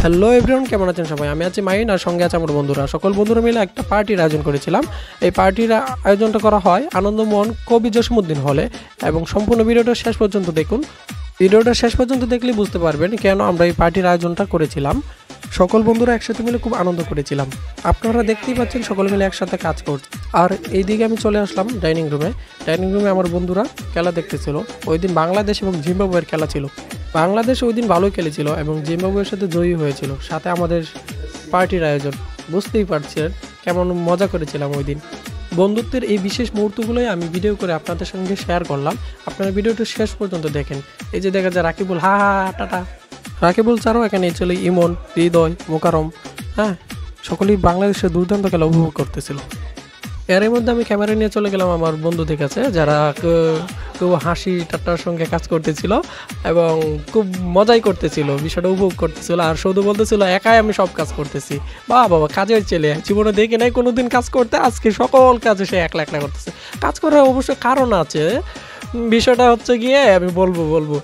Hello everyone, কেমন আছেন সবাই? আমি আছি মাইন, আর সঙ্গে আছে আমার বন্ধুরা। সকল বন্ধুরা মিলে একটা পার্টির আয়োজন করেছিলাম। এই পার্টির আয়োজনটা করা হয় আনন্দমোহন কবি জসিমউদ্দিন হলে, এবং সম্পূর্ণ ভিডিওটা শেষ পর্যন্ত দেখুন। ভিডিওটা শেষ পর্যন্ত দেখলে বুঝতে পারবেন কেন আমরা এই পার্টির আয়োজনটা করেছিলাম। সকল বন্ধুরা একসাথে মিলে খুব আনন্দ করেছিলাম। আপনারা দেখতেই পাচ্ছেন সকলে মিলে একসাথে কাজ করছে। আর এইদিকে আমি চলে আসলাম ডাইনিং রুমে। ডাইনিং রুমে আমার বন্ধুরা খেলা দেখতেছিল। ওই দিন বাংলাদেশ এবং জিম্বাবুয়ের খেলা ছিল। বাংলাদেশ ওই দিন ভালোই খেলেছিল এবং জিম্বাবুয়ের সাথে জয়ী হয়েছিল। সাথে আমাদের পার্টির আয়োজন, বুঝতেই পারছেন কেমন মজা করেছিলাম ওই দিন। বন্ধুত্বের এই বিশেষ মুহূর্তগুলোই আমি ভিডিও করে আপনাদের সঙ্গে শেয়ার করলাম। আপনারা ভিডিওটা শেষ পর্যন্ত দেখেন। এই যে দেখা যায় রাকিবুল, হা হা টাটা। রাকিবুল ছাড়াও এখানে ছিল ইমন, হৃদয়, মোকারম, হ্যাঁ, সকলেই বাংলাদেশের দুর্দান্ত খেলা উপভোগ করতেছিল। এর মধ্যে আমি ক্যামেরা নিয়ে চলে গেলাম আমার বন্ধুদের কাছে, যারা কেউ হাসি ঠাট্টার সঙ্গে কাজ করতেছিল এবং খুব মজাই করতেছিল, বিষয়টা উপভোগ করতেছিল। আর শুধু বলতেছিল একাই আমি সব কাজ করতেছি। বাবা কাজের ছেলে, জীবনে দেখে নাই কোনোদিন কাজ করতে, আজকে সকল কাজে সে একলা একলা করতেছে। কাজ করার অবশ্য কারণ আছে, বিষয়টা হচ্ছে গিয়ে আমি বলবো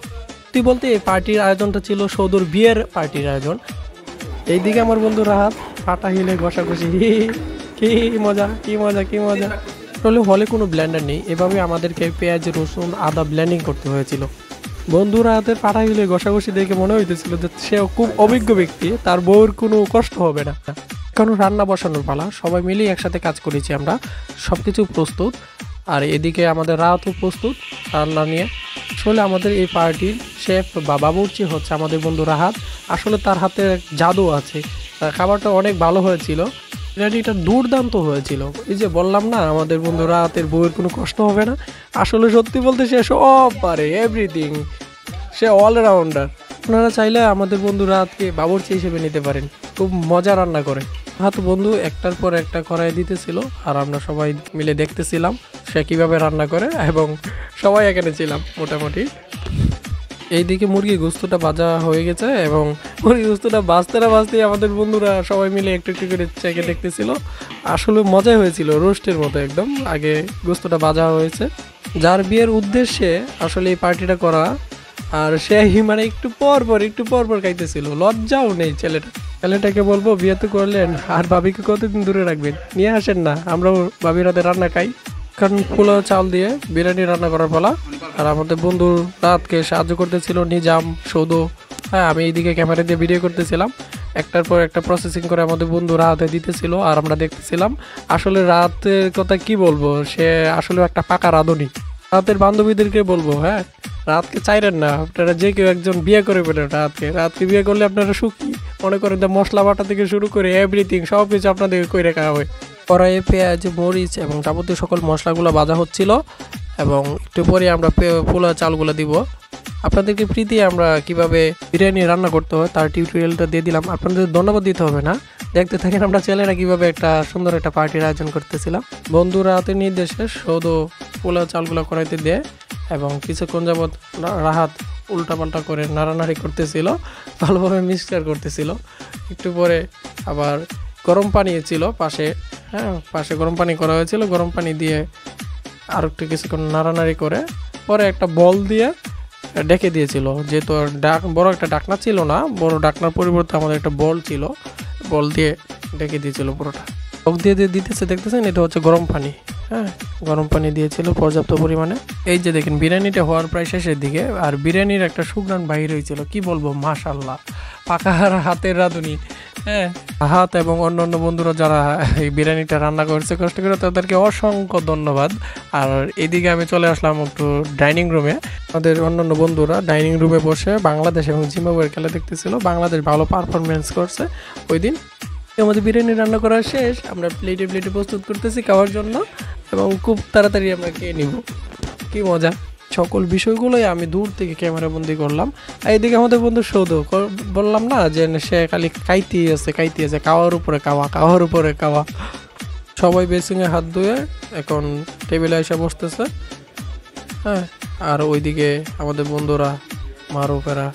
তুই বলতে এই পার্টির আয়োজনটা ছিল সৌদুর বিয়ের পার্টির আয়োজন। এইদিকে আমার বন্ধু রাহাত পাটা হিলে ঘষাঘষি, কি মজা। আসলে হলে কোনো ব্লেন্ডার নেই, এভাবে আমাদেরকে পেঁয়াজ, রসুন, আদা ব্লেন্ডিং করতে হয়েছিল। বন্ধুরা হাতের পাটা হিলে ঘষাঘষি দেখে মনে হইতেছিল যে সেও খুব অভিজ্ঞ ব্যক্তি, তার বউয়ের কোনো কষ্ট হবে না। কারণ রান্না বসানোর পালা, সবাই মিলেই একসাথে কাজ করেছি আমরা, সব কিছু প্রস্তুত। আর এদিকে আমাদের রাতও প্রস্তুত রান্না নিয়ে। আসলে আমাদের এই পার্টির শেফ বা বাবুর্চি হচ্ছে আমাদের বন্ধু রাহাত। আসলে তার হাতে জাদু আছে, খাবারটা অনেক ভালো হয়েছিল, বিরিয়ানিটা দুর্দান্ত হয়েছিল। এই যে বললাম না আমাদের বন্ধু রাহাতের বউয়ের কোনো কষ্ট হবে না, আসলে সত্যি বলতে সে সব পারে, এভরিথিং, সে অলরাউন্ডার। আপনারা চাইলে আমাদের বন্ধু রাহাতকে বাবুর্চি হিসেবে নিতে পারেন, খুব মজা রান্না করে। রাহাত বন্ধু একটার পর একটা কড়াই দিতেছিল আর আমরা সবাই মিলে দেখতেছিলাম সে কীভাবে রান্না করে, এবং সবাই এখানে ছিলাম মোটামুটি। এইদিকে মুরগি গোস্তটা ভাজা হয়ে গেছে এবং মুরগি গোস্তটা ভাজতেই আমাদের বন্ধুরা সবাই মিলে একটু একটু করে চেখে দেখতেছিল। আসলে মজাই হয়েছিল, রোস্টের মতো একদম। আগে গোস্তটা ভাজা হয়েছে, যার বিয়ের উদ্দেশ্যে আসলে এই পার্টিটা করা। আর সে মানে একটু পর পর খাইতেছিল, লজ্জাও নেই ছেলেটাকে বলবো বিয়ে তো করলেন, আর ভাবিকে কতদিন দূরে রাখবেন, নিয়ে আসেন না, আমরাও ভাবির হাতে রান্না খাই। কারণ পোলাও চাল দিয়ে বিরিয়ানি রান্না করার ফলা। আর আমাদের বন্ধুর রাতকে সাহায্য করতেছিল নিজাম, সৌদ, হ্যাঁ, আমি এইদিকে ক্যামেরা দিয়ে ভিডিও করতেছিলাম। একটার পর একটা প্রসেসিং করে আমাদের বন্ধু রাতে দিতেছিল আর আমরা দেখতেছিলাম। আসলে রাতের কথা কি বলবো, সে আসলে একটা পাকা রাঁধুনি। রাতের বান্ধবীদেরকে বলবো, হ্যাঁ, রাতকে চাইলেন না, আপনারা যে কেউ একজন বিয়ে করে ফেলেন রাতকে বিয়ে করলে আপনারা সুখী। মনে করেন যে মশলা বাটা থেকে শুরু করে এভরিথিং সব কিছু আপনাদেরকে করে খাওয়া হয়। কড়াইয়ে পেঁয়াজ, মরিচ এবং যাবতীয় সকল মশলাগুলো ভাজা হচ্ছিল, এবং একটু পরে আমরা পোলা চালগুলো দিব। আপনাদেরকে ফ্রি দিয়ে আমরা কিভাবে বিরিয়ানি রান্না করতে হয় তার টিউটোরিয়ালটা দিয়ে দিলাম। আপনাদের ধন্যবাদ দিতে হবে না, দেখতে থাকেন আমরা ছেলেরা কিভাবে একটা সুন্দর একটা পার্টির আয়োজন করতেছিলাম। বন্ধুরা হাতের নির্দেশে সৌদ পোলা চালগুলো কড়াইতে দেয় এবং কিছুক্ষণ যাবৎ রাহাত উল্টাপাল্টা করে নাড়ানাড়ি করতেছিল, ভালোভাবে মিক্সচার করতেছিল। একটু পরে আবার গরম পানি ছিল পাশে, হ্যাঁ, পাশে গরম পানি করা হয়েছিল। গরম পানি দিয়ে আর একটু কিছুক্ষণ নাড়ানাড়ি করে পরে একটা বল দিয়ে ডেকে দিয়েছিল। যেহেতু বড় একটা ডাকনা ছিল না, বড় ডাকনার পরিবর্তে আমাদের একটা বল ছিল, বল দিয়ে ডেকে দিয়েছিল পুরোটা। টক দিয়ে দিতেছে, দেখতেছেন এটা হচ্ছে গরম পানি, হ্যাঁ, গরম পানি দিয়েছিল পর্যাপ্ত পরিমাণে। এই যে দেখেন বিরিয়ানিটা হওয়ার প্রায় শেষের দিকে, আর বিরিয়ানির একটা সুঘ্রাণ বাহির হয়েছিল, কি বলবো, মাশাআল্লাহ, পাকা হাতের রাঁধুনি। হ্যাঁ, হাত এবং অন্যান্য বন্ধুরা যারা এই বিরিয়ানিটা রান্না করছে কষ্ট করে, তাদেরকে অসংখ্য ধন্যবাদ। আর এদিকে আমি চলে আসলাম একটু ডাইনিং রুমে। আমাদের অন্যান্য বন্ধুরা ডাইনিং রুমে বসে বাংলাদেশ এবং জিম্বাবুয়ের খেলা দেখতেছিল। বাংলাদেশ ভালো পারফরমেন্স করছে ওই দিন। আমাদের বিরিয়ানি রান্না করা শেষ, আমরা প্লেটে প্রস্তুত করতেছি খাওয়ার জন্য, এবং খুব তাড়াতাড়ি আমরা খেয়ে নিব। কি মজা! সকল বিষয়গুলোই আমি দূর থেকে ক্যামেরা বন্দি করলাম। আর এদিকে আমাদের বন্ধু সৌদ, বললাম না যে সে খালি খাইতেই আছে, খাওয়ার উপরে খাওয়া। সবাই বেসিংয়ে হাত ধুয়ে এখন টেবিলে এসে বসতেছে, হ্যাঁ। আর ওইদিকে আমাদের বন্ধুরা মারুফেরা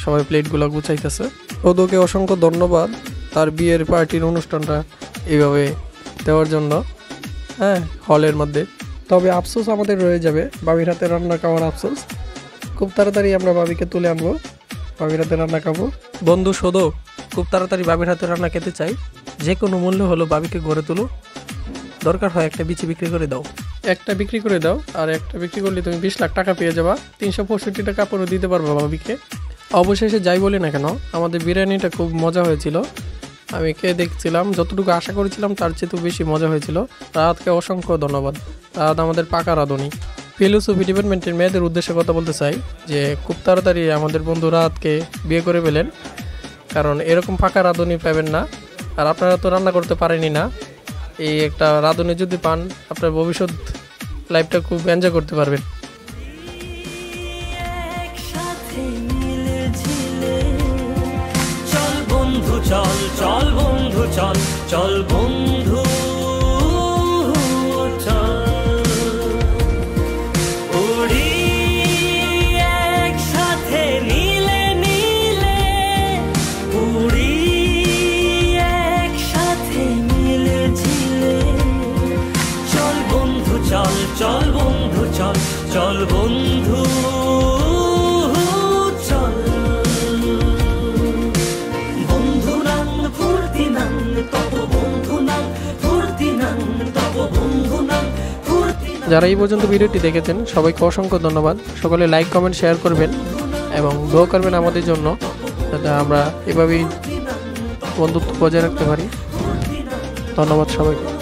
সবাই প্লেটগুলো গুছাইতেছে। সৌদকে অসংখ্য ধন্যবাদ তার বিয়ের পার্টির অনুষ্ঠানটা এইভাবে দেওয়ার জন্য, হ্যাঁ, হলের মধ্যে। তবে আফসোস আমাদের রয়ে যাবে বাবির হাতে রান্না খাওয়ার আফসোস। খুব তাড়াতাড়ি আমরা বাবিকে তুলে আনবো, বাবির হাতে রান্না খাবো। বন্ধু শোধো, খুব তাড়াতাড়ি বাবির হাতে রান্না খেতে চাই। যে কোনো মূল্য হলো বাবিকে গড়ে তুলো, দরকার হয় একটা বিচি বিক্রি করে দাও, একটা বিক্রি করে দাও। আর একটা বিক্রি করলে তুমি 20 লাখ টাকা পেয়ে যাবা, 365টা কাপড়ও দিতে পারবো বাবিকে। অবশেষে যাই বলি না কেন, আমাদের বিরিয়ানিটা খুব মজা হয়েছিল। আমি খেয়ে দেখছিলাম, যতটুকু আশা করেছিলাম তার চেয়ে বেশি মজা হয়েছিল। রাহাতকে অসংখ্য ধন্যবাদ, রাহাত আমাদের পাকা রাঁধুনি। ফিলোসফি ডিপার্টমেন্টের মেয়েদের উদ্দেশ্যে কথা বলতে চাই যে খুব তাড়াতাড়ি আমাদের বন্ধু রাহাতকে বিয়ে করে ফেলেন, কারণ এরকম পাকা রাঁধুনি পাবেন না। আর আপনারা তো রান্না করতে পারেনি না, এই একটা রাঁধুনি যদি পান আপনার ভবিষ্যৎ লাইফটা খুব এনজয় করতে পারবেন। চল চল বন্ধু চল চল বন্ধু চল উড়ি একসাথে নীলে নীলে, উড়ি একসাথে নীলে ঝিলে। চল বন্ধু চল চল বন্ধু চল চল বন্ধু যারা এই পর্যন্ত ভিডিওটি দেখেছেন সবাইকে অসংখ্য ধন্যবাদ। সকলে লাইক কমেন্ট শেয়ার করবেন এবং দোয়া করবেন আমাদের জন্য, যাতে আমরা এভাবেই বন্ধুত্ব বজায় রাখতে পারি। ধন্যবাদ সবাইকে।